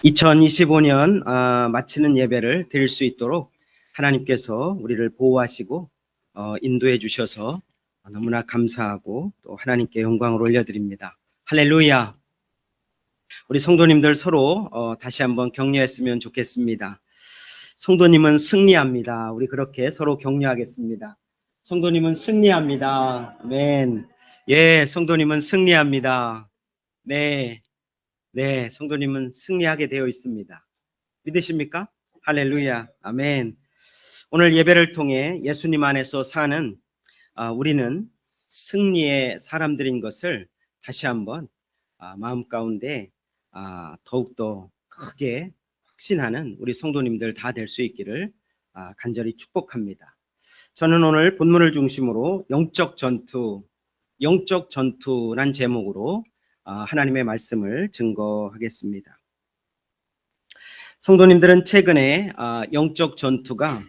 2025년 마치는 예배를 드릴 수 있도록 하나님께서 우리를 보호하시고 인도해 주셔서 너무나 감사하고 또 하나님께 영광을 올려드립니다. 할렐루야. 우리 성도님들 서로 다시 한번 격려했으면 좋겠습니다. 성도님은 승리합니다. 우리 그렇게 서로 격려하겠습니다. 성도님은 승리합니다. 아멘. 예, 성도님은 승리합니다. 네. 네, 성도님은 승리하게 되어 있습니다. 믿으십니까? 할렐루야. 아멘. 오늘 예배를 통해 예수님 안에서 사는 우리는 승리의 사람들인 것을 다시 한번 마음 가운데 더욱더 크게 확신하는 우리 성도님들 다 될 수 있기를 간절히 축복합니다. 저는 오늘 본문을 중심으로 영적 전투란 제목으로 하나님의 말씀을 증거하겠습니다. 성도님들은 최근에 영적 전투가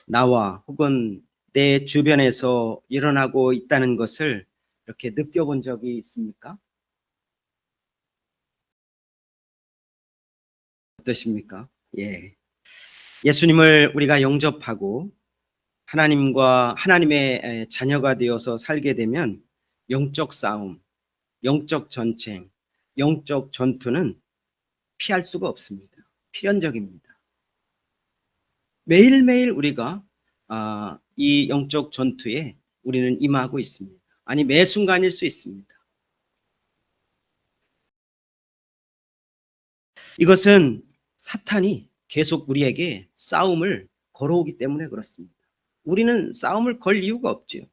나와 혹은 내 주변에서 일어나고 있다는 것을 이렇게 느껴본 적이 있습니까? 어떠십니까? 예. 예수님을 우리가 영접하고 하나님의 자녀가 되어서 살게 되면 영적 싸움, 영적 전쟁, 영적 전투는 피할 수가 없습니다. 필연적입니다. 매일매일 우리가 이 영적 전투에 우리는 임하고 있습니다. 아니, 매 순간일 수 있습니다. 이것은 사탄이 계속 우리에게 싸움을 걸어오기 때문에 그렇습니다. 우리는 싸움을 걸 이유가 없지요.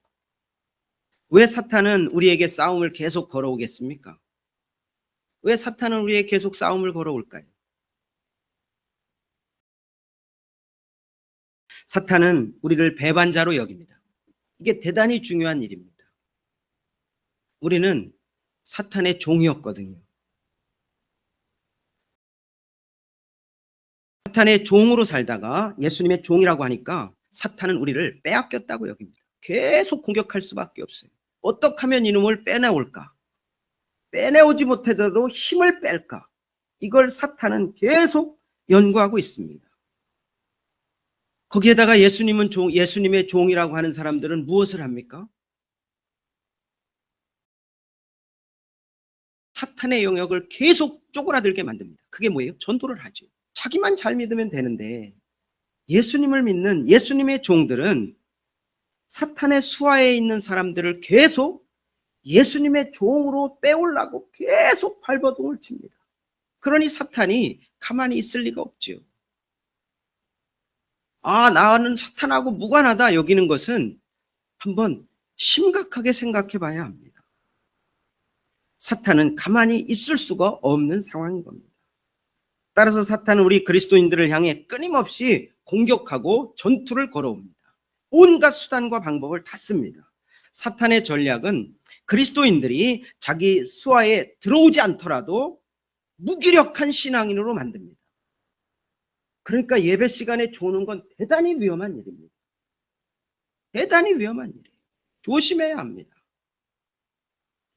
왜 사탄은 우리에게 싸움을 계속 걸어오겠습니까? 왜 사탄은 우리에게 계속 싸움을 걸어올까요? 사탄은 우리를 배반자로 여깁니다. 이게 대단히 중요한 일입니다. 우리는 사탄의 종이었거든요. 사탄의 종으로 살다가 예수님의 종이라고 하니까 사탄은 우리를 빼앗겼다고 여깁니다. 계속 공격할 수밖에 없어요. 어떻게 하면 이놈을 빼내올까? 빼내오지 못하더라도 힘을 뺄까? 이걸 사탄은 계속 연구하고 있습니다. 거기에다가 예수님의 종이라고 하는 사람들은 무엇을 합니까? 사탄의 영역을 계속 쪼그라들게 만듭니다. 그게 뭐예요? 전도를 하죠. 자기만 잘 믿으면 되는데 예수님을 믿는 예수님의 종들은 사탄의 수하에 있는 사람들을 계속 예수님의 종으로 빼오려고 계속 발버둥을 칩니다. 그러니 사탄이 가만히 있을 리가 없죠. 나는 사탄하고 무관하다 여기는 것은 한번 심각하게 생각해 봐야 합니다. 사탄은 가만히 있을 수가 없는 상황인 겁니다. 따라서 사탄은 우리 그리스도인들을 향해 끊임없이 공격하고 전투를 걸어옵니다. 온갖 수단과 방법을 다 씁니다. 사탄의 전략은 그리스도인들이 자기 수하에 들어오지 않더라도 무기력한 신앙인으로 만듭니다. 그러니까 예배 시간에 조는 건 대단히 위험한 일입니다. 대단히 위험한 일이에요. 조심해야 합니다.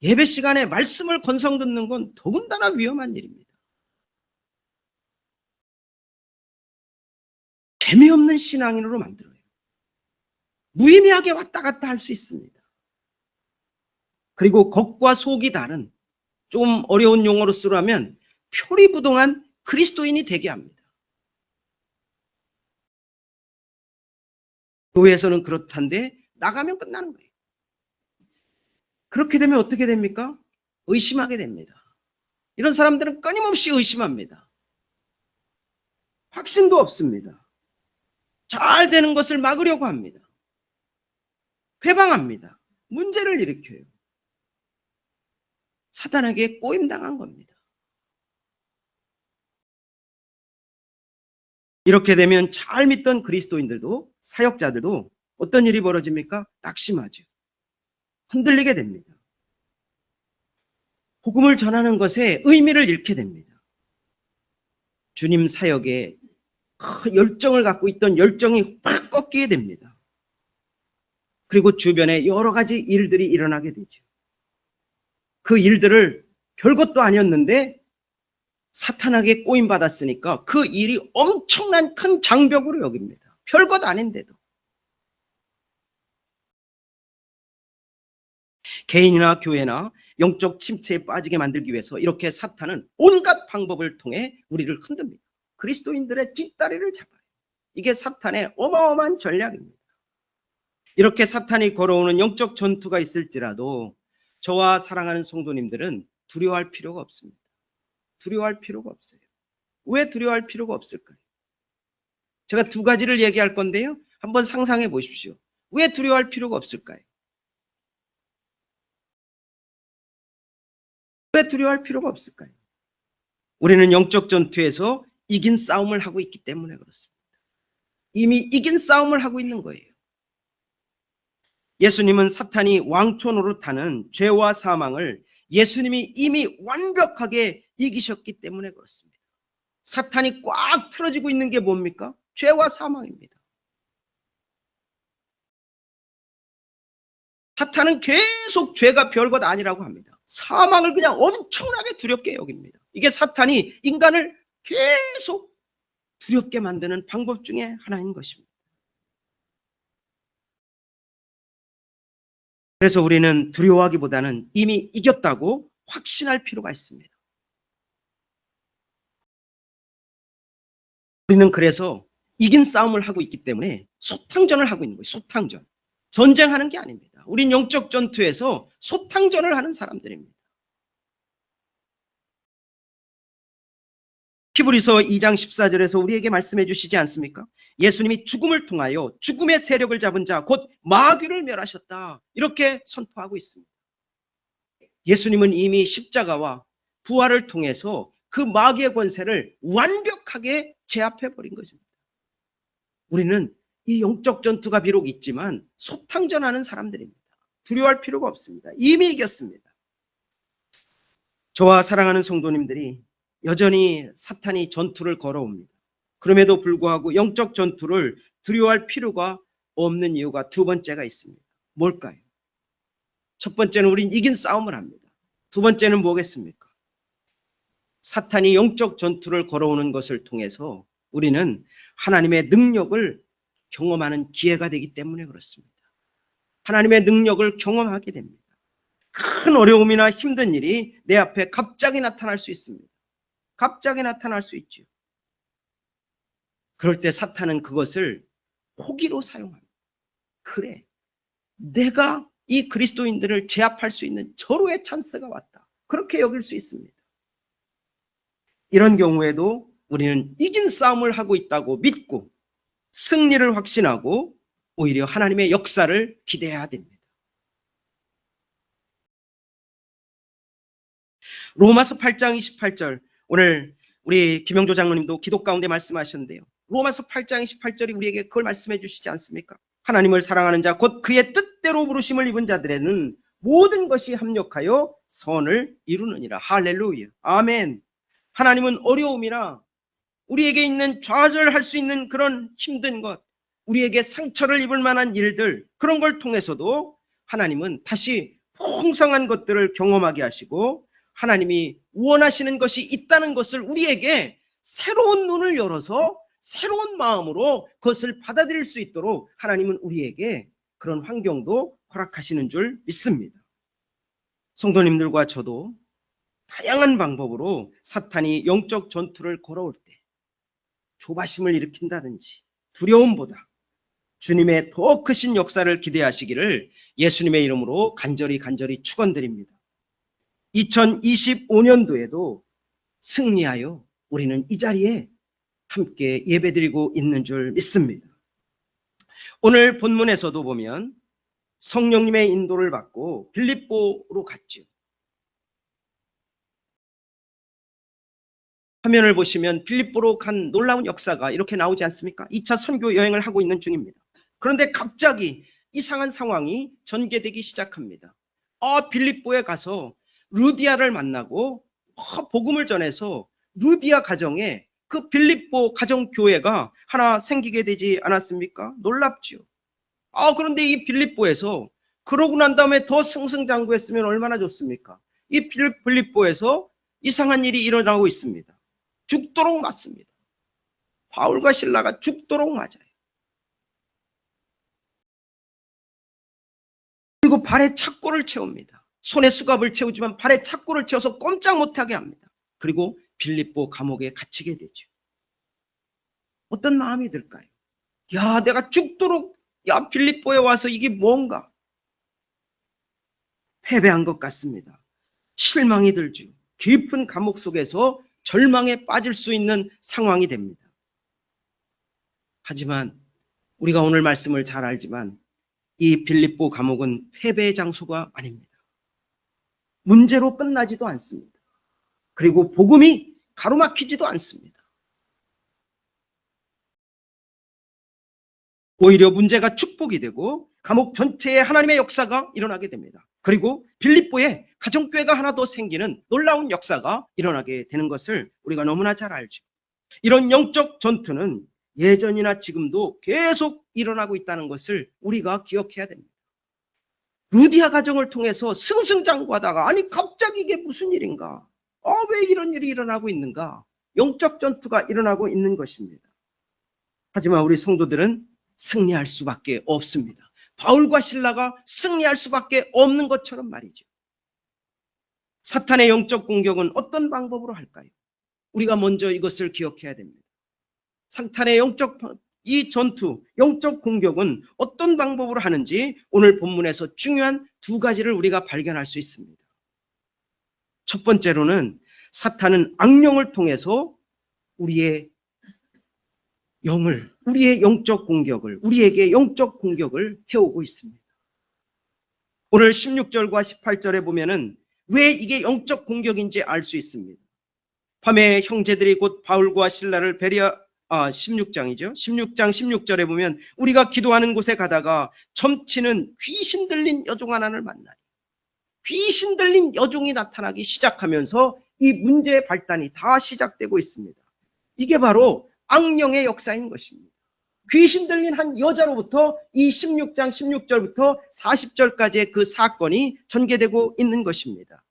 예배 시간에 말씀을 건성 듣는 건 더군다나 위험한 일입니다. 재미없는 신앙인으로 만들어요. 무의미하게 왔다 갔다 할 수 있습니다. 그리고 겉과 속이 다른, 좀 어려운 용어로 쓰라면 표리부동한 그리스도인이 되게 합니다. 교회에서는 그렇단데 나가면 끝나는 거예요. 그렇게 되면 어떻게 됩니까? 의심하게 됩니다. 이런 사람들은 끊임없이 의심합니다. 확신도 없습니다. 잘 되는 것을 막으려고 합니다. 회방합니다. 문제를 일으켜요. 사탄에게 꼬임당한 겁니다. 이렇게 되면 잘 믿던 그리스도인들도, 사역자들도 어떤 일이 벌어집니까? 낙심하죠. 흔들리게 됩니다. 복음을 전하는 것에 의미를 잃게 됩니다. 주님 사역에 열정을 갖고 있던 열정이 확 꺾이게 됩니다. 그리고 주변에 여러 가지 일들이 일어나게 되죠. 그 일들을 별것도 아니었는데 사탄에게 꼬임받았으니까 그 일이 엄청난 큰 장벽으로 여깁니다. 별것 아닌데도. 개인이나 교회나 영적 침체에 빠지게 만들기 위해서 이렇게 사탄은 온갖 방법을 통해 우리를 흔듭니다. 그리스도인들의 뒷다리를 잡아요. 이게 사탄의 어마어마한 전략입니다. 이렇게 사탄이 걸어오는 영적 전투가 있을지라도 저와 사랑하는 성도님들은 두려워할 필요가 없습니다. 두려워할 필요가 없어요. 왜 두려워할 필요가 없을까요? 제가 두 가지를 얘기할 건데요. 한번 상상해 보십시오. 왜 두려워할 필요가 없을까요? 왜 두려워할 필요가 없을까요? 우리는 영적 전투에서 이긴 싸움을 하고 있기 때문에 그렇습니다. 이미 이긴 싸움을 하고 있는 거예요. 예수님은 사탄이 왕초 노릇하는 죄와 사망을 예수님이 이미 완벽하게 이기셨기 때문에 그렇습니다. 사탄이 꽉 틀어지고 있는 게 뭡니까? 죄와 사망입니다. 사탄은 계속 죄가 별것 아니라고 합니다. 사망을 그냥 엄청나게 두렵게 여깁니다. 이게 사탄이 인간을 계속 두렵게 만드는 방법 중에 하나인 것입니다. 그래서 우리는 두려워하기보다는 이미 이겼다고 확신할 필요가 있습니다. 우리는 그래서 이긴 싸움을 하고 있기 때문에 소탕전을 하고 있는 거예요. 소탕전. 전쟁하는 게 아닙니다. 우린 영적 전투에서 소탕전을 하는 사람들입니다. 히브리서 2장 14절에서 우리에게 말씀해 주시지 않습니까? 예수님이 죽음을 통하여 죽음의 세력을 잡은 자 곧 마귀를 멸하셨다. 이렇게 선포하고 있습니다. 예수님은 이미 십자가와 부활을 통해서 그 마귀의 권세를 완벽하게 제압해 버린 것입니다. 우리는 이 영적 전투가 비록 있지만 소탕전하는 사람들입니다. 두려워할 필요가 없습니다. 이미 이겼습니다. 저와 사랑하는 성도님들이 여전히 사탄이 전투를 걸어옵니다. 그럼에도 불구하고 영적 전투를 두려워할 필요가 없는 이유가 두 번째가 있습니다. 뭘까요? 첫 번째는 우린 이긴 싸움을 합니다. 두 번째는 뭐겠습니까? 사탄이 영적 전투를 걸어오는 것을 통해서 우리는 하나님의 능력을 경험하는 기회가 되기 때문에 그렇습니다. 하나님의 능력을 경험하게 됩니다. 큰 어려움이나 힘든 일이 내 앞에 갑자기 나타날 수 있습니다. 갑자기 나타날 수 있죠. 그럴 때 사탄은 그것을 호기로 사용합니다. 그래, 내가 이 그리스도인들을 제압할 수 있는 절호의 찬스가 왔다. 그렇게 여길 수 있습니다. 이런 경우에도 우리는 이긴 싸움을 하고 있다고 믿고 승리를 확신하고 오히려 하나님의 역사를 기대해야 됩니다. 로마서 8장 28절, 오늘 우리 김영조 장로님도 기도 가운데 말씀하셨는데요. 로마서 8장 28절이 우리에게 그걸 말씀해 주시지 않습니까? 하나님을 사랑하는 자 곧 그의 뜻대로 부르심을 입은 자들에는 모든 것이 합력하여 선을 이루느니라. 할렐루야. 아멘. 하나님은 어려움이나 우리에게 있는 좌절할 수 있는 그런 힘든 것, 우리에게 상처를 입을 만한 일들, 그런 걸 통해서도 하나님은 다시 풍성한 것들을 경험하게 하시고 하나님이 원하시는 것이 있다는 것을 우리에게 새로운 눈을 열어서 새로운 마음으로 그것을 받아들일 수 있도록 하나님은 우리에게 그런 환경도 허락하시는 줄 믿습니다. 성도님들과 저도 다양한 방법으로 사탄이 영적 전투를 걸어올 때 조바심을 일으킨다든지 두려움보다 주님의 더 크신 역사를 기대하시기를 예수님의 이름으로 간절히 축원드립니다. 2025년도에도 승리하여 우리는 이 자리에 함께 예배드리고 있는 줄 믿습니다. 오늘 본문에서도 보면 성령님의 인도를 받고 빌립보로 갔죠. 화면을 보시면 빌립보로 간 놀라운 역사가 이렇게 나오지 않습니까? 2차 선교 여행을 하고 있는 중입니다. 그런데 갑자기 이상한 상황이 전개되기 시작합니다. 빌립보에 가서 루디아를 만나고 복음을 전해서 루디아 가정에 그 빌립보 가정교회가 하나 생기게 되지 않았습니까? 놀랍죠. 그런데 이 빌립보에서 그러고 난 다음에 더 승승장구했으면 얼마나 좋습니까? 이 빌립보에서 이상한 일이 일어나고 있습니다. 죽도록 맞습니다. 바울과 실라가 죽도록 맞아요. 그리고 발에 착고를 채웁니다. 손에 수갑을 채우지만 발에 착고를 채워서 꼼짝 못하게 합니다. 그리고 빌립보 감옥에 갇히게 되죠. 어떤 마음이 들까요? 야, 내가 죽도록, 야, 빌립보에 와서 이게 뭔가? 패배한 것 같습니다. 실망이 들죠. 깊은 감옥 속에서 절망에 빠질 수 있는 상황이 됩니다. 하지만 우리가 오늘 말씀을 잘 알지만 이 빌립보 감옥은 패배의 장소가 아닙니다. 문제로 끝나지도 않습니다. 그리고 복음이 가로막히지도 않습니다. 오히려 문제가 축복이 되고 감옥 전체에 하나님의 역사가 일어나게 됩니다. 그리고 빌립보에 가정교회가 하나 더 생기는 놀라운 역사가 일어나게 되는 것을 우리가 너무나 잘 알죠. 이런 영적 전투는 예전이나 지금도 계속 일어나고 있다는 것을 우리가 기억해야 됩니다. 루디아 가정을 통해서 승승장구하다가 아니 갑자기 이게 무슨 일인가? 왜 이런 일이 일어나고 있는가? 영적 전투가 일어나고 있는 것입니다. 하지만 우리 성도들은 승리할 수밖에 없습니다. 바울과 실라가 승리할 수밖에 없는 것처럼 말이죠. 사탄의 영적 공격은 어떤 방법으로 할까요? 우리가 먼저 이것을 기억해야 됩니다. 사탄의 이 전투, 영적 공격은 어떤 방법으로 하는지 오늘 본문에서 중요한 두 가지를 우리가 발견할 수 있습니다. 첫 번째로는 사탄은 악령을 통해서 우리의 영적 공격을, 우리에게 영적 공격을 해오고 있습니다. 오늘 16절과 18절에 보면은 왜 이게 영적 공격인지 알 수 있습니다. 밤에 형제들이 곧 바울과 실라를 16장이죠. 16장 16절에 보면 우리가 기도하는 곳에 가다가 점치는 귀신 들린 여종 하나를 만나니 귀신 들린 여종이 나타나기 시작하면서 이 문제의 발단이 다 시작되고 있습니다. 이게 바로 악령의 역사인 것입니다. 귀신 들린 한 여자로부터 이 16장 16절부터 40절까지의 그 사건이 전개되고 있는 것입니다.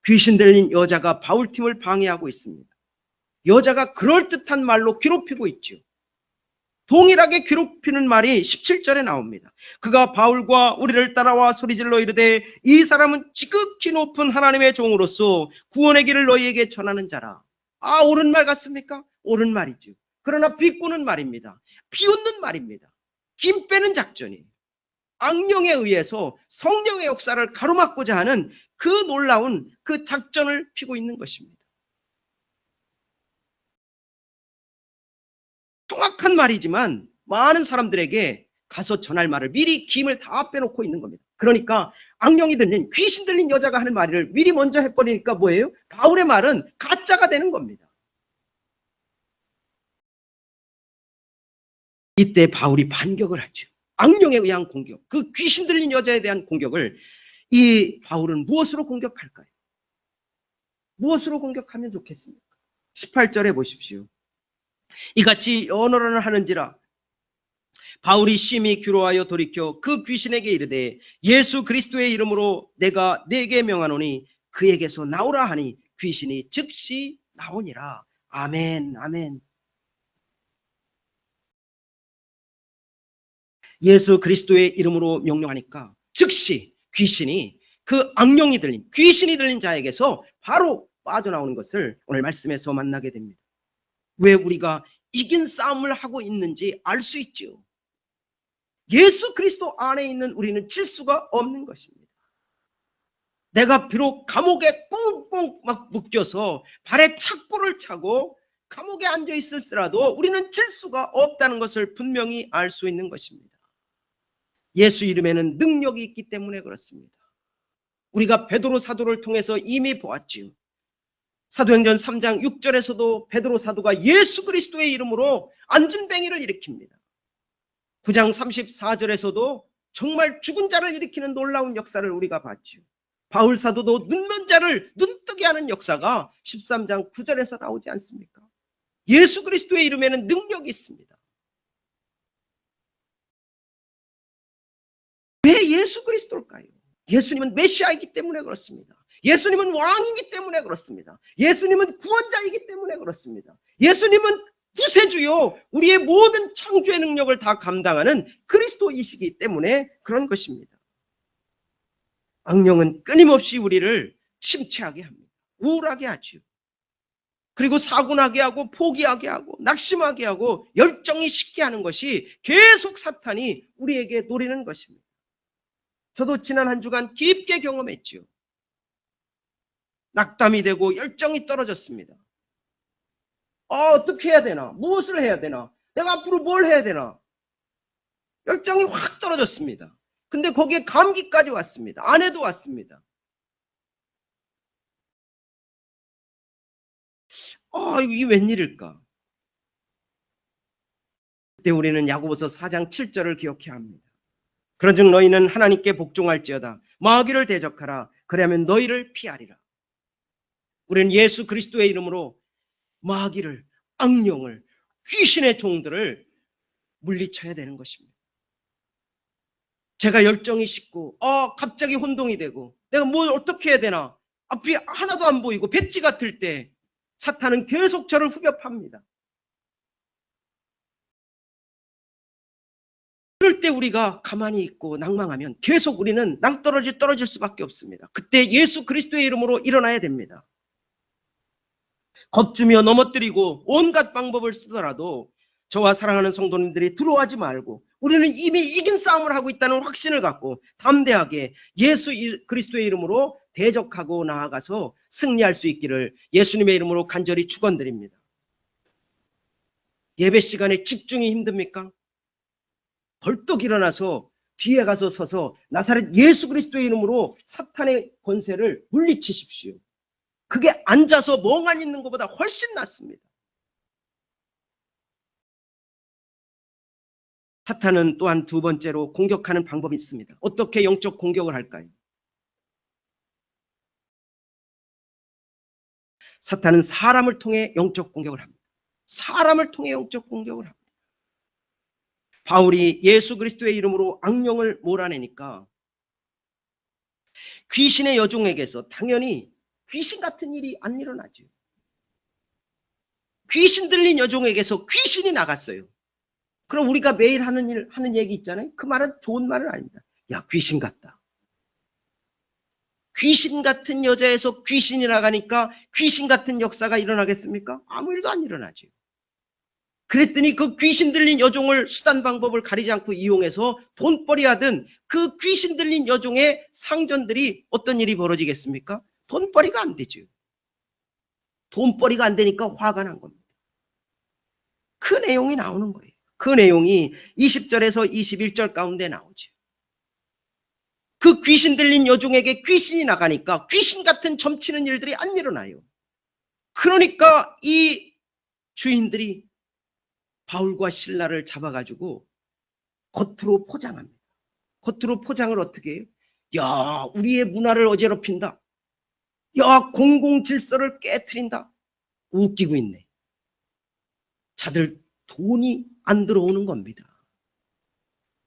귀신 들린 여자가 바울팀을 방해하고 있습니다. 여자가 그럴듯한 말로 괴롭히고 있죠. 동일하게 괴롭히는 말이 17절에 나옵니다. 그가 바울과 우리를 따라와 소리질러 이르되 이 사람은 지극히 높은 하나님의 종으로서 구원의 길을 너희에게 전하는 자라. 옳은 말 같습니까? 옳은 말이죠. 그러나 비꼬는 말입니다. 비웃는 말입니다. 김 빼는 작전이에요. 악령에 의해서 성령의 역사를 가로막고자 하는 그 놀라운 그 작전을 피고 있는 것입니다. 정확한 말이지만 많은 사람들에게 가서 전할 말을 미리 김을 다 빼놓고 있는 겁니다. 그러니까 악령이 들린 귀신 들린 여자가 하는 말을 미리 먼저 해버리니까 뭐예요? 바울의 말은 가짜가 되는 겁니다. 이때 바울이 반격을 하죠. 악령에 의한 공격, 그 귀신 들린 여자에 대한 공격을 이 바울은 무엇으로 공격할까요? 무엇으로 공격하면 좋겠습니까? 18절에 보십시오. 이같이 언어를 하는지라 바울이 심히 귀로하여 돌이켜 그 귀신에게 이르되 예수 그리스도의 이름으로 내가 네게 명하노니 그에게서 나오라 하니 귀신이 즉시 나오니라. 아멘, 아멘. 예수 그리스도의 이름으로 명령하니까 즉시 귀신이 그 악령이 들린 귀신이 들린 자에게서 바로 빠져나오는 것을 오늘 말씀에서 만나게 됩니다. 왜 우리가 이긴 싸움을 하고 있는지 알 수 있죠. 예수 그리스도 안에 있는 우리는 질 수가 없는 것입니다. 내가 비록 감옥에 꽁꽁 막 묶여서 발에 착고를 차고 감옥에 앉아 있을지라도 우리는 질 수가 없다는 것을 분명히 알 수 있는 것입니다. 예수 이름에는 능력이 있기 때문에 그렇습니다. 우리가 베드로 사도를 통해서 이미 보았지요. 사도행전 3장 6절에서도 베드로 사도가 예수 그리스도의 이름으로 안진뱅이를 일으킵니다. 9장 34절에서도 정말 죽은 자를 일으키는 놀라운 역사를 우리가 봤죠. 바울 사도도 눈먼 자를 눈뜨게 하는 역사가 13장 9절에서 나오지 않습니까? 예수 그리스도의 이름에는 능력이 있습니다. 왜 예수 그리스도일까요? 예수님은 메시아이기 때문에 그렇습니다. 예수님은 왕이기 때문에 그렇습니다. 예수님은 구원자이기 때문에 그렇습니다. 예수님은 구세주요, 우리의 모든 창조의 능력을 다 감당하는 그리스도이시기 때문에 그런 것입니다. 악령은 끊임없이 우리를 침체하게 합니다. 우울하게 하지요. 그리고 사고나게 하고 포기하게 하고 낙심하게 하고 열정이 식게 하는 것이 계속 사탄이 우리에게 노리는 것입니다. 저도 지난 한 주간 깊게 경험했지요. 낙담이 되고 열정이 떨어졌습니다. 어떻게 해야 되나? 무엇을 해야 되나? 내가 앞으로 뭘 해야 되나? 열정이 확 떨어졌습니다. 근데 거기에 감기까지 왔습니다. 아내도 왔습니다. 이게 웬일일까? 그때 우리는 야고보서 4장 7절을 기억해야 합니다. 그런즉 너희는 하나님께 복종할지어다. 마귀를 대적하라. 그리하면 너희를 피하리라. 우리는 예수 그리스도의 이름으로 마귀를, 악령을, 귀신의 종들을 물리쳐야 되는 것입니다. 제가 열정이 식고 갑자기 혼동이 되고 내가 뭘 어떻게 해야 되나, 앞이 하나도 안 보이고 백지 같을 때 사탄은 계속 저를 후벼팝니다. 그럴 때 우리가 가만히 있고 낭망하면 계속 우리는 낭떠러지 떨어질 수밖에 없습니다. 그때 예수 그리스도의 이름으로 일어나야 됩니다. 겁주며 넘어뜨리고 온갖 방법을 쓰더라도 저와 사랑하는 성도님들이 두려워하지 말고 우리는 이미 이긴 싸움을 하고 있다는 확신을 갖고 담대하게 예수 그리스도의 이름으로 대적하고 나아가서 승리할 수 있기를 예수님의 이름으로 간절히 축원드립니다. 예배 시간에 집중이 힘듭니까? 벌떡 일어나서 뒤에 가서 서서 나사렛 예수 그리스도의 이름으로 사탄의 권세를 물리치십시오. 그게 앉아서 멍하니 있는 것보다 훨씬 낫습니다. 사탄은 또한 두 번째로 공격하는 방법이 있습니다. 어떻게 영적 공격을 할까요? 사탄은 사람을 통해 영적 공격을 합니다. 사람을 통해 영적 공격을 합니다. 바울이 예수 그리스도의 이름으로 악령을 몰아내니까 귀신의 여종에게서 당연히 귀신 같은 일이 안 일어나죠. 귀신 들린 여종에게서 귀신이 나갔어요. 그럼 우리가 매일 하는 얘기 있잖아요. 그 말은 좋은 말은 아닙니다. 야, 귀신 같다. 귀신 같은 여자에서 귀신이 나가니까 귀신 같은 역사가 일어나겠습니까? 아무 일도 안 일어나죠. 그랬더니 그 귀신 들린 여종을 수단 방법을 가리지 않고 이용해서 돈벌이 하던 그 귀신 들린 여종의 상전들이 어떤 일이 벌어지겠습니까? 돈벌이가 안 되죠. 돈벌이가 안 되니까 화가 난 겁니다. 그 내용이 나오는 거예요. 그 내용이 20절에서 21절 가운데 나오죠. 그 귀신 들린 여종에게 귀신이 나가니까 귀신 같은 점치는 일들이 안 일어나요. 그러니까 이 주인들이 바울과 실라를 잡아가지고 겉으로 포장합니다. 겉으로 포장을 어떻게 해요? 야, 우리의 문화를 어지럽힌다. 야, 공공질서를 깨트린다. 웃기고 있네. 자들 돈이 안 들어오는 겁니다.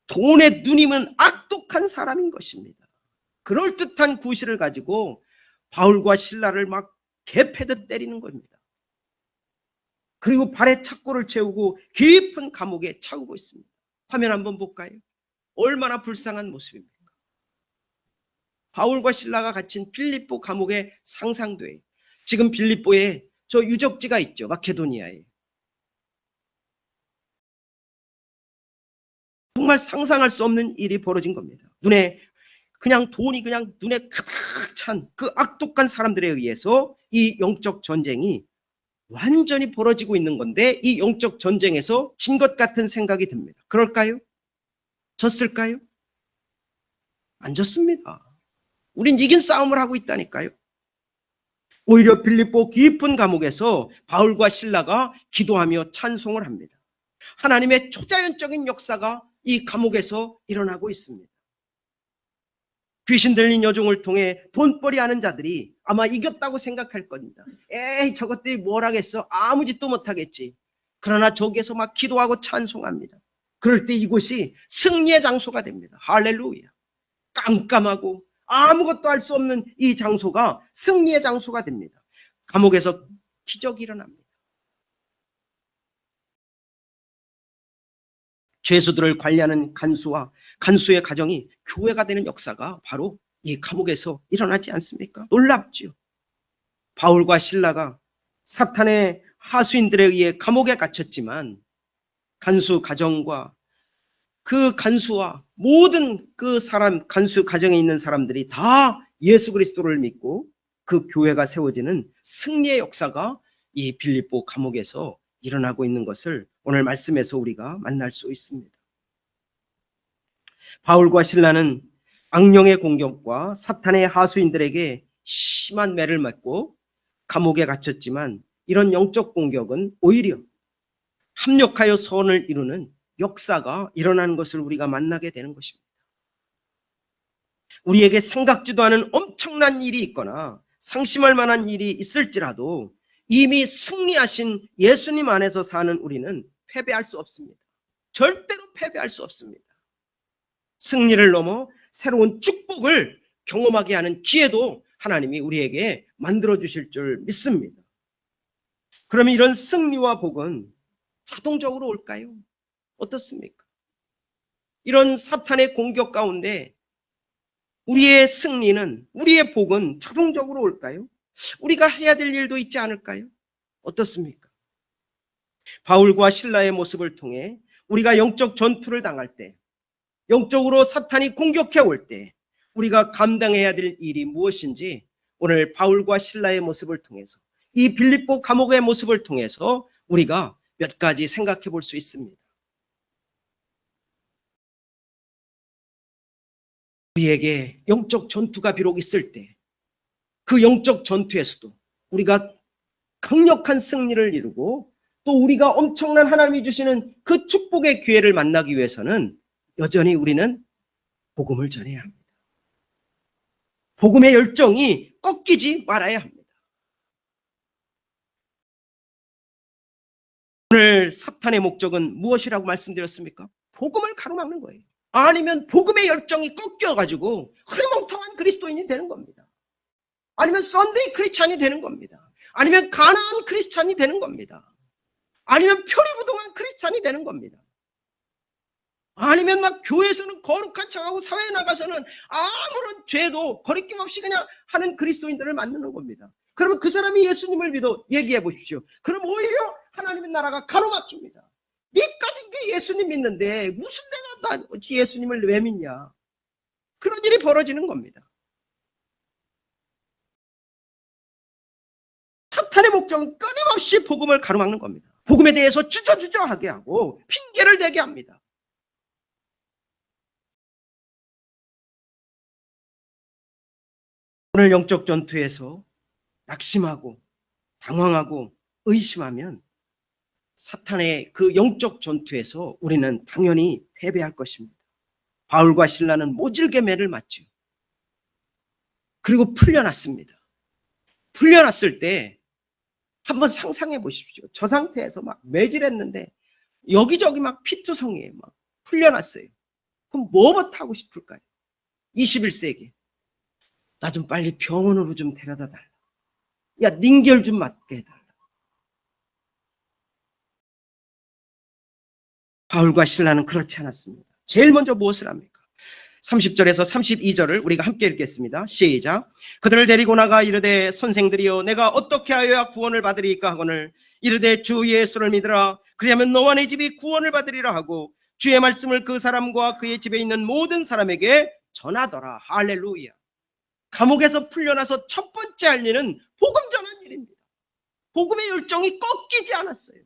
돈에 눈이면 악독한 사람인 것입니다. 그럴듯한 구실을 가지고 바울과 실라를 막 개패듯 때리는 겁니다. 그리고 발에 착고를 채우고 깊은 감옥에 차우고 있습니다. 화면 한번 볼까요? 얼마나 불쌍한 모습입니까? 바울과 실라가 갇힌 빌립보 감옥의 상상돼요. 지금 빌립보에 저 유적지가 있죠. 마케도니아에. 정말 상상할 수 없는 일이 벌어진 겁니다. 돈이 그냥 눈에 가득 찬 그 악독한 사람들에 의해서 이 영적 전쟁이 완전히 벌어지고 있는 건데 이 영적 전쟁에서 진 것 같은 생각이 듭니다. 그럴까요? 졌을까요? 안 졌습니다. 우린 이긴 싸움을 하고 있다니까요. 오히려 빌립보 깊은 감옥에서 바울과 실라가 기도하며 찬송을 합니다. 하나님의 초자연적인 역사가 이 감옥에서 일어나고 있습니다. 귀신 들린 여종을 통해 돈벌이 하는 자들이 아마 이겼다고 생각할 겁니다. 에이, 저것들이 뭘 하겠어? 아무 짓도 못하겠지. 그러나 저기에서 막 기도하고 찬송합니다. 그럴 때 이곳이 승리의 장소가 됩니다. 할렐루야. 깜깜하고 아무것도 할 수 없는 이 장소가 승리의 장소가 됩니다. 감옥에서 기적이 일어납니다. 죄수들을 관리하는 간수와 간수의 가정이 교회가 되는 역사가 바로 이 감옥에서 일어나지 않습니까? 놀랍죠. 바울과 실라가 사탄의 하수인들에 의해 감옥에 갇혔지만 간수 가정과 그 간수와 모든 그 사람, 간수 가정에 있는 사람들이 다 예수 그리스도를 믿고 그 교회가 세워지는 승리의 역사가 이 빌립보 감옥에서 일어나고 있는 것을 오늘 말씀에서 우리가 만날 수 있습니다. 바울과 실라는 악령의 공격과 사탄의 하수인들에게 심한 매를 맞고 감옥에 갇혔지만 이런 영적 공격은 오히려 합력하여 선을 이루는 역사가 일어나는 것을 우리가 만나게 되는 것입니다. 우리에게 생각지도 않은 엄청난 일이 있거나 상심할 만한 일이 있을지라도 이미 승리하신 예수님 안에서 사는 우리는 패배할 수 없습니다. 절대로 패배할 수 없습니다. 승리를 넘어 새로운 축복을 경험하게 하는 기회도 하나님이 우리에게 만들어 주실 줄 믿습니다. 그러면 이런 승리와 복은 자동적으로 올까요? 어떻습니까? 이런 사탄의 공격 가운데 우리의 승리는, 우리의 복은 자동적으로 올까요? 우리가 해야 될 일도 있지 않을까요? 어떻습니까? 바울과 실라의 모습을 통해 우리가 영적 전투를 당할 때, 영적으로 사탄이 공격해 올 때 우리가 감당해야 될 일이 무엇인지 오늘 바울과 실라의 모습을 통해서, 이 빌립보 감옥의 모습을 통해서 우리가 몇 가지 생각해 볼 수 있습니다. 우리에게 영적 전투가 비록 있을 때 그 영적 전투에서도 우리가 강력한 승리를 이루고 또 우리가 엄청난 하나님이 주시는 그 축복의 기회를 만나기 위해서는 여전히 우리는 복음을 전해야 합니다. 복음의 열정이 꺾이지 말아야 합니다. 오늘 사탄의 목적은 무엇이라고 말씀드렸습니까? 복음을 가로막는 거예요. 아니면 복음의 열정이 꺾여가지고 흐리멍텅한 그리스도인이 되는 겁니다. 아니면 썬데이 크리스찬이 되는 겁니다. 아니면 가나안 크리스찬이 되는 겁니다. 아니면 표리부동한 크리스찬이 되는 겁니다. 아니면 막 교회에서는 거룩한 척하고 사회에 나가서는 아무런 죄도 거리낌 없이 그냥 하는 그리스도인들을 만드는 겁니다. 그러면 그 사람이 예수님을 믿어 얘기해 보십시오. 그럼 오히려 하나님의 나라가 가로막힙니다. 니까지 예수님 믿는데 무슨 내가 예수님을 왜 믿냐. 그런 일이 벌어지는 겁니다. 사탄의 목적은 끊임없이 복음을 가로막는 겁니다. 복음에 대해서 주저주저하게 하고 핑계를 대게 합니다. 오늘 영적 전투에서 낙심하고 당황하고 의심하면 사탄의 그 영적 전투에서 우리는 당연히 패배할 것입니다. 바울과 실라는 모질게 매를 맞죠. 그리고 풀려났습니다. 풀려났을 때 한번 상상해 보십시오. 저 상태에서 막 매질했는데 여기저기 막 피투성이에요. 막 풀려났어요. 그럼 뭐부터 하고 싶을까요? 21세기. 나 좀 빨리 병원으로 좀 데려다 달라. 야, 링겔 좀 맞게 해달라. 바울과 실라는 그렇지 않았습니다. 제일 먼저 무엇을 합니까? 30절에서 32절을 우리가 함께 읽겠습니다. 시작. 그들을 데리고 나가 이르되 선생들이여 내가 어떻게 하여야 구원을 받으리까 하거늘 이르되 주 예수를 믿으라. 그리하면 너와 내 집이 구원을 받으리라 하고 주의 말씀을 그 사람과 그의 집에 있는 모든 사람에게 전하더라. 할렐루야. 감옥에서 풀려나서 첫 번째 할 일은 복음 전하는 일입니다. 복음의 열정이 꺾이지 않았어요.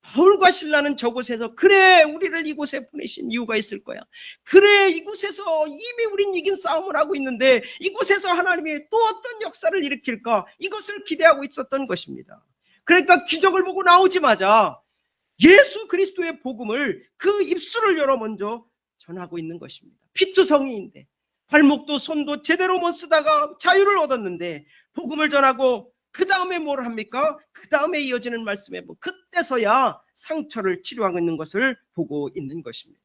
바울과 실라는 저곳에서 그래 우리를 이곳에 보내신 이유가 있을 거야. 그래 이곳에서 이미 우린 이긴 싸움을 하고 있는데 이곳에서 하나님이 또 어떤 역사를 일으킬까 이것을 기대하고 있었던 것입니다. 그러니까 기적을 보고 나오자마자 예수 그리스도의 복음을 그 입술을 열어 먼저 전하고 있는 것입니다. 피투성이인데 발목도 손도 제대로 못 쓰다가 자유를 얻었는데 복음을 전하고 그 다음에 뭘 합니까? 그 다음에 이어지는 말씀에 그때서야 상처를 치료하고 있는 것을 보고 있는 것입니다.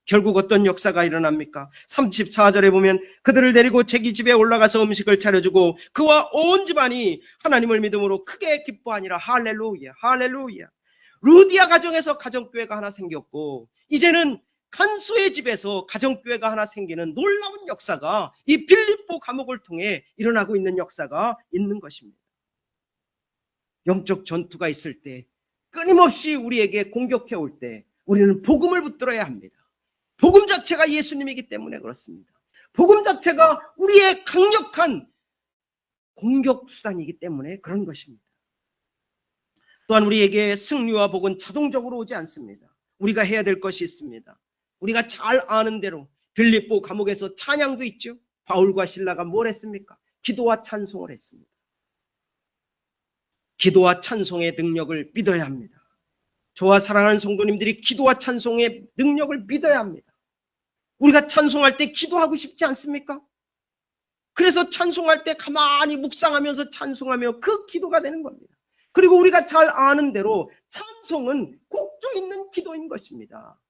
결국 어떤 역사가 일어납니까? 34절에 보면 그들을 데리고 자기 집에 올라가서 음식을 차려주고 그와 온 집안이 하나님을 믿음으로 크게 기뻐하니라. 할렐루야, 할렐루야. 루디아 가정에서 가정교회가 하나 생겼고, 이제는 간수의 집에서 가정교회가 하나 생기는 놀라운 역사가 이 빌립보 감옥을 통해 일어나고 있는 역사가 있는 것입니다. 영적 전투가 있을 때, 끊임없이 우리에게 공격해 올 때 우리는 복음을 붙들어야 합니다. 복음 자체가 예수님이기 때문에 그렇습니다. 복음 자체가 우리의 강력한 공격 수단이기 때문에 그런 것입니다. 또한 우리에게 승리와 복은 자동적으로 오지 않습니다. 우리가 해야 될 것이 있습니다. 우리가 잘 아는 대로 빌립보 감옥에서 찬양도 있죠. 바울과 실라가 뭘 했습니까? 기도와 찬송을 했습니다. 기도와 찬송의 능력을 믿어야 합니다. 저와 사랑하는 성도님들이 기도와 찬송의 능력을 믿어야 합니다. 우리가 찬송할 때 기도하고 싶지 않습니까? 그래서 찬송할 때 가만히 묵상하면서 찬송하며 그 기도가 되는 겁니다. 그리고 우리가 잘 아는 대로 찬송은 곡조 있는 기도인 것입니다.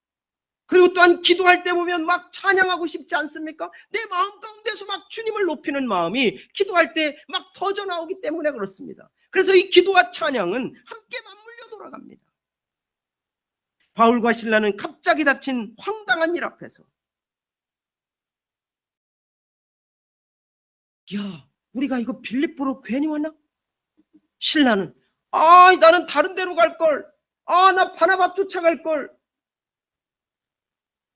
그리고 또한 기도할 때 보면 막 찬양하고 싶지 않습니까? 내 마음 가운데서 막 주님을 높이는 마음이 기도할 때 막 터져 나오기 때문에 그렇습니다. 그래서 이 기도와 찬양은 함께 맞물려 돌아갑니다. 바울과 실라는 갑자기 닥친 황당한 일 앞에서, 야, 우리가 이거 빌립보로 괜히 왔나? 실라는, 나는 다른 데로 갈걸. 나 바나바 쫓아갈걸.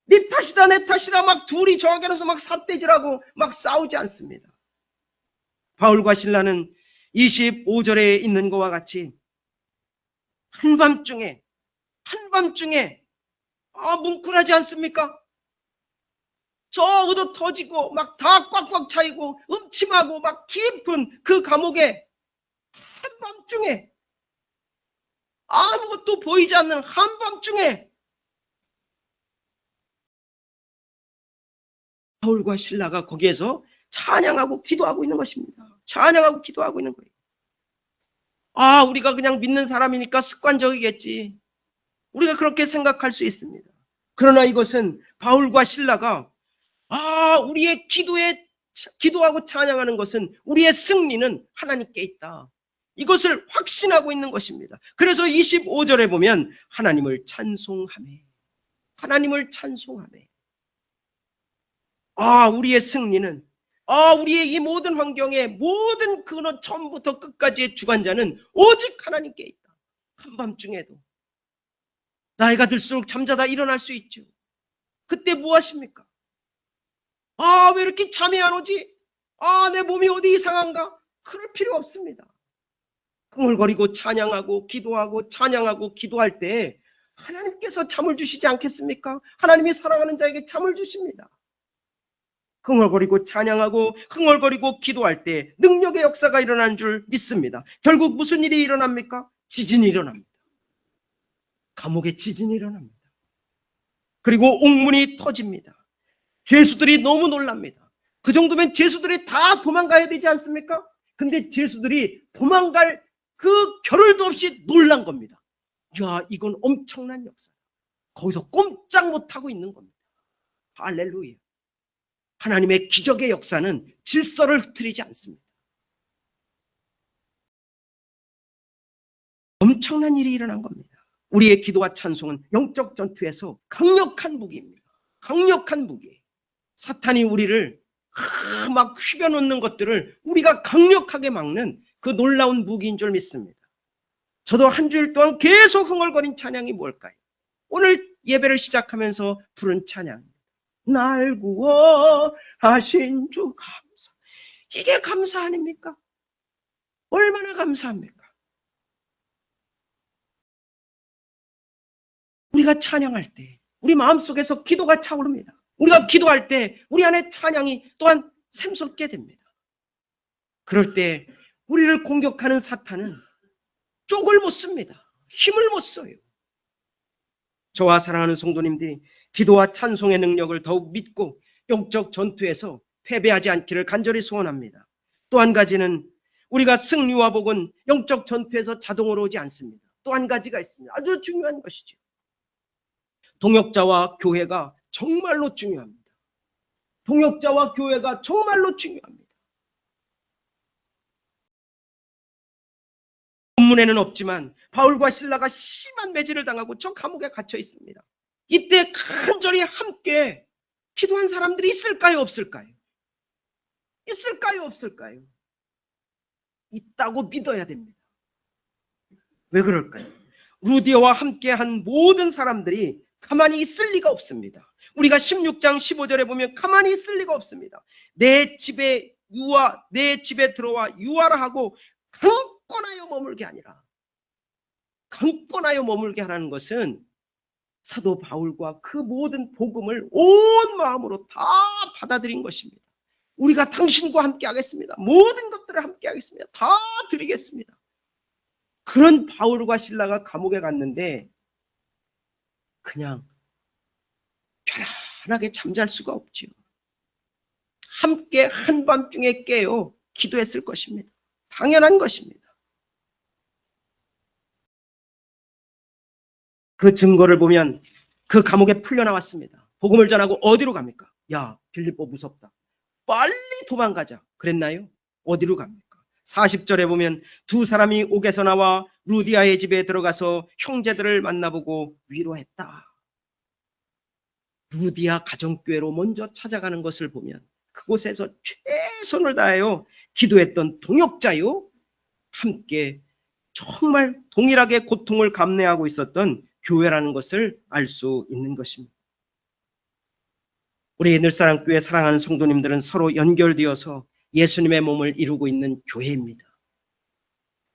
네 탓이다, 내 탓이다. 막 둘이 저에게서 막 삿대질하고 막 싸우지 않습니다. 바울과 실라는 25절에 있는 것과 같이 한밤중에 뭉클하지 않습니까? 저 의도 터지고 막 다 꽉꽉 차이고 음침하고 막 깊은 그 감옥에 한밤중에, 아무것도 보이지 않는 한밤중에 바울과 실라가 거기에서 찬양하고 기도하고 있는 것입니다. 찬양하고 기도하고 있는 거예요. 우리가 그냥 믿는 사람이니까 습관적이겠지. 우리가 그렇게 생각할 수 있습니다. 그러나 이것은 바울과 실라가 우리의 기도하고 찬양하는 것은, 우리의 승리는 하나님께 있다, 이것을 확신하고 있는 것입니다. 그래서 25절에 보면 하나님을 찬송하매, 하나님을 찬송하매. 우리의 승리는, 우리의 이 모든 환경에 모든 그런 처음부터 끝까지의 주관자는 오직 하나님께 있다. 한밤중에도 나이가 들수록 잠자다 일어날 수 있죠. 그때 뭐 하십니까? 왜 이렇게 잠이 안 오지? 내 몸이 어디 이상한가? 그럴 필요 없습니다. 흥얼거리고 찬양하고 기도하고 찬양하고 기도할 때 하나님께서 잠을 주시지 않겠습니까? 하나님이 사랑하는 자에게 잠을 주십니다. 흥얼거리고 찬양하고 흥얼거리고 기도할 때 능력의 역사가 일어나는 줄 믿습니다. 결국 무슨 일이 일어납니까? 지진이 일어납니다. 감옥에 지진이 일어납니다. 그리고 옥문이 터집니다. 죄수들이 너무 놀랍니다. 그 정도면 죄수들이 다 도망가야 되지 않습니까? 근데 죄수들이 도망갈 그 겨를도 없이 놀란 겁니다. 야, 이건 엄청난 역사. 거기서 꼼짝 못하고 있는 겁니다. 할렐루야. 하나님의 기적의 역사는 질서를 흐트리지 않습니다. 엄청난 일이 일어난 겁니다. 우리의 기도와 찬송은 영적 전투에서 강력한 무기입니다. 강력한 무기. 사탄이 우리를 막 휘벼놓는 것들을 우리가 강력하게 막는 그 놀라운 무기인 줄 믿습니다. 저도 한 주일 동안 계속 흥얼거린 찬양이 뭘까요? 오늘 예배를 시작하면서 부른 찬양. 날 구원하신 주 감사. 이게 감사 아닙니까? 얼마나 감사합니까? 우리가 찬양할 때 우리 마음속에서 기도가 차오릅니다. 우리가 기도할 때 우리 안에 찬양이 또한 샘솟게 됩니다. 그럴 때 우리를 공격하는 사탄은 쪽을 못 씁니다. 힘을 못 써요. 저와 사랑하는 성도님들이 기도와 찬송의 능력을 더욱 믿고 영적 전투에서 패배하지 않기를 간절히 소원합니다. 또 한 가지는 우리가 승리와 복은 영적 전투에서 자동으로 오지 않습니다. 또 한 가지가 있습니다. 아주 중요한 것이죠. 동역자와 교회가 정말로 중요합니다. 동역자와 교회가 정말로 중요합니다. 본문에는 없지만 바울과 실라가 심한 매질을 당하고 저 감옥에 갇혀 있습니다. 이때 간절히 함께 기도한 사람들이 있을까요, 없을까요? 있을까요, 없을까요? 있다고 믿어야 됩니다. 왜 그럴까요? 루디아와 함께한 모든 사람들이 가만히 있을 리가 없습니다. 우리가 16장 15절에 보면 가만히 있을 리가 없습니다. 내 집에 들어와 유하라 하고 강권하여 머물게 아니라, 강권하여 머물게 하라는 것은 사도 바울과 그 모든 복음을 온 마음으로 다 받아들인 것입니다. 우리가 당신과 함께 하겠습니다. 모든 것들을 함께 하겠습니다. 다 드리겠습니다. 그런 바울과 실라가 감옥에 갔는데 그냥 편안하게 잠잘 수가 없지요. 함께 한밤중에 깨어 기도했을 것입니다. 당연한 것입니다. 그 증거를 보면 그 감옥에 풀려나왔습니다. 복음을 전하고 어디로 갑니까? 야, 빌립보 무섭다. 빨리 도망가자. 그랬나요? 어디로 갑니까? 40절에 보면 두 사람이 옥에서 나와 루디아의 집에 들어가서 형제들을 만나보고 위로했다. 루디아 가정교회로 먼저 찾아가는 것을 보면 그곳에서 최선을 다하여 기도했던 동역자요, 함께 정말 동일하게 고통을 감내하고 있었던 교회라는 것을 알 수 있는 것입니다. 우리 늘사랑교회 사랑하는 성도님들은 서로 연결되어서 예수님의 몸을 이루고 있는 교회입니다.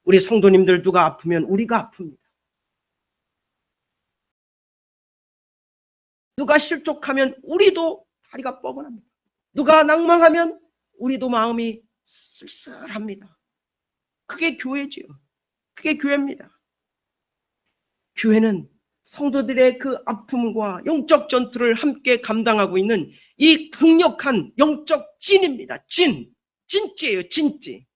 우리 성도님들 누가 아프면 우리가 아픕니다. 누가 실족하면 우리도 다리가 뻐근합니다. 누가 낭망하면 우리도 마음이 쓸쓸합니다. 그게 교회지요. 그게 교회입니다. 교회는 성도들의 그 아픔과 영적 전투를 함께 감당하고 있는 이 강력한 영적 찐입니다. 찐찌예요. 찐찌.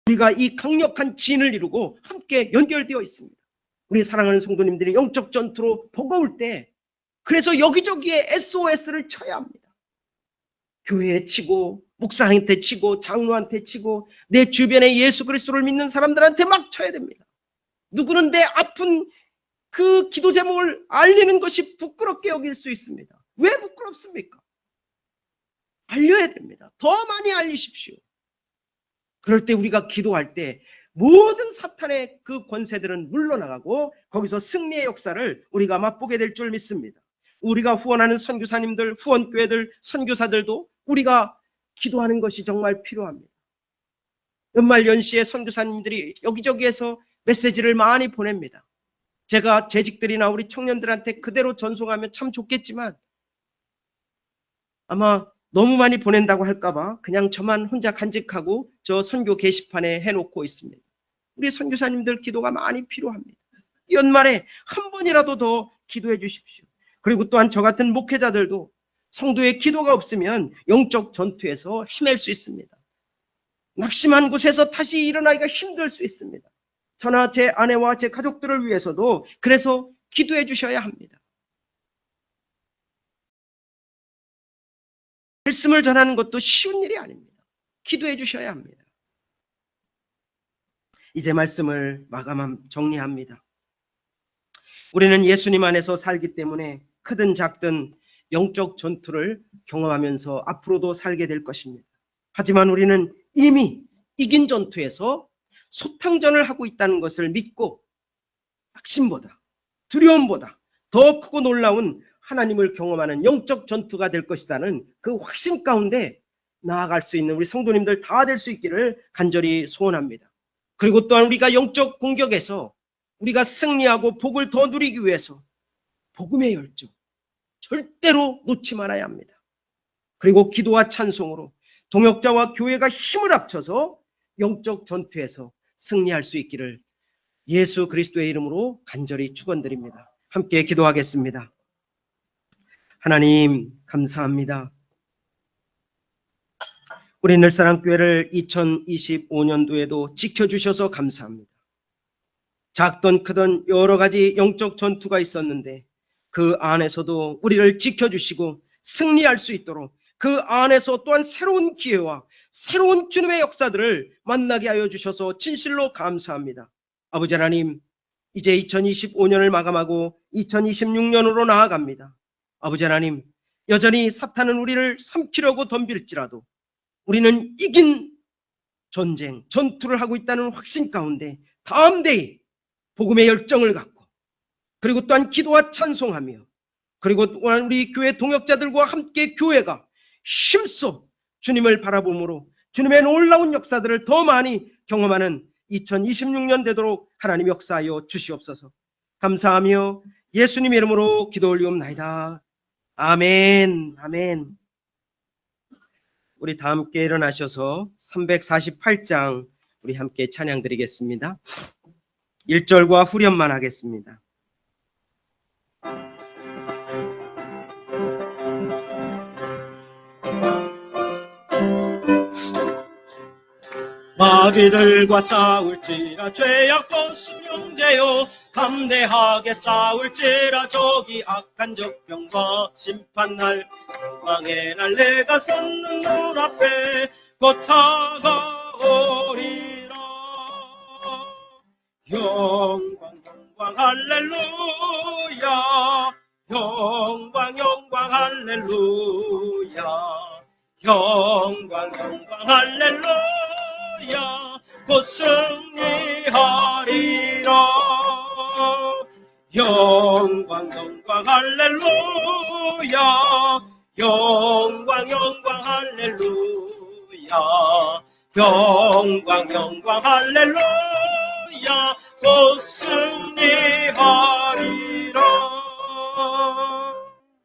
우리가 이 강력한 진을 이루고 함께 연결되어 있습니다. 우리 사랑하는 성도님들이 영적 전투로 버거울 때 그래서 여기저기에 SOS를 쳐야 합니다. 교회에 치고, 목사한테 치고, 장로한테 치고, 내 주변에 예수 그리스도를 믿는 사람들한테 막 쳐야 됩니다. 누구는 내 아픈 그 기도 제목을 알리는 것이 부끄럽게 여길 수 있습니다. 왜 부끄럽습니까? 알려야 됩니다. 더 많이 알리십시오. 그럴 때 우리가 기도할 때 모든 사탄의 그 권세들은 물러나가고 거기서 승리의 역사를 우리가 맛보게 될 줄 믿습니다. 우리가 후원하는 선교사님들, 후원교회들, 선교사들도 우리가 기도하는 것이 정말 필요합니다. 연말 연시에 선교사님들이 여기저기에서 메시지를 많이 보냅니다. 제가 재직들이나 우리 청년들한테 그대로 전송하면 참 좋겠지만 아마 너무 많이 보낸다고 할까봐 그냥 저만 혼자 간직하고 저 선교 게시판에 해놓고 있습니다. 우리 선교사님들 기도가 많이 필요합니다. 연말에 한 번이라도 더 기도해 주십시오. 그리고 또한 저 같은 목회자들도 성도의 기도가 없으면 영적 전투에서 헤맬 수 있습니다. 낙심한 곳에서 다시 일어나기가 힘들 수 있습니다. 저나 제 아내와 제 가족들을 위해서도 그래서 기도해 주셔야 합니다. 말씀을 전하는 것도 쉬운 일이 아닙니다. 기도해 주셔야 합니다. 이제 말씀을 정리합니다. 우리는 예수님 안에서 살기 때문에 크든 작든 영적 전투를 경험하면서 앞으로도 살게 될 것입니다. 하지만 우리는 이미 이긴 전투에서 소탕전을 하고 있다는 것을 믿고 확신보다, 두려움보다 더 크고 놀라운 하나님을 경험하는 영적 전투가 될 것이라는 그 확신 가운데 나아갈 수 있는 우리 성도님들 다 될 수 있기를 간절히 소원합니다. 그리고 또한 우리가 영적 공격에서 우리가 승리하고 복을 더 누리기 위해서 복음의 열정 절대로 놓지 말아야 합니다. 그리고 기도와 찬송으로 동역자와 교회가 힘을 합쳐서 영적 전투에서 승리할 수 있기를 예수 그리스도의 이름으로 간절히 축원드립니다. 함께 기도하겠습니다. 하나님 감사합니다. 우리 늘사랑교회를 2025년도에도 지켜주셔서 감사합니다. 작던 크던 여러 가지 영적 전투가 있었는데 그 안에서도 우리를 지켜주시고 승리할 수 있도록 그 안에서 또한 새로운 기회와 새로운 주님의 역사들을 만나게 하여 주셔서 진실로 감사합니다. 아버지 하나님, 이제 2025년을 마감하고 2026년으로 나아갑니다. 아버지 하나님, 여전히 사탄은 우리를 삼키려고 덤빌지라도 우리는 이긴 전쟁, 전투를 하고 있다는 확신 가운데 담대히 복음의 열정을 갖고, 그리고 또한 기도와 찬송하며, 그리고 또한 우리 교회 동역자들과 함께 교회가 힘써 주님을 바라보므로 주님의 놀라운 역사들을 더 많이 경험하는 2026년 되도록 하나님 역사하여 주시옵소서. 감사하며 예수님 이름으로 기도 올리옵나이다. 아멘. 아멘. 우리 다 함께 일어나셔서 348장 우리 함께 찬양 드리겠습니다. 1절과 후렴만 하겠습니다. 마귀들과 싸울지라 죄악 벗은 형제요, 담대하게 싸울지라 저기 악한 적병과 심판날 망의 날 내가 섰는 눈앞에 곧 다가오리라. 영광 영광 할렐루야, 영광 영광 할렐루야, 영광 영광 할렐루야, 곧 승리하리라. 영광 영광 할렐루야, 영광 영광 할렐루야, 영광 영광 할렐루야, 곧 승리하리라.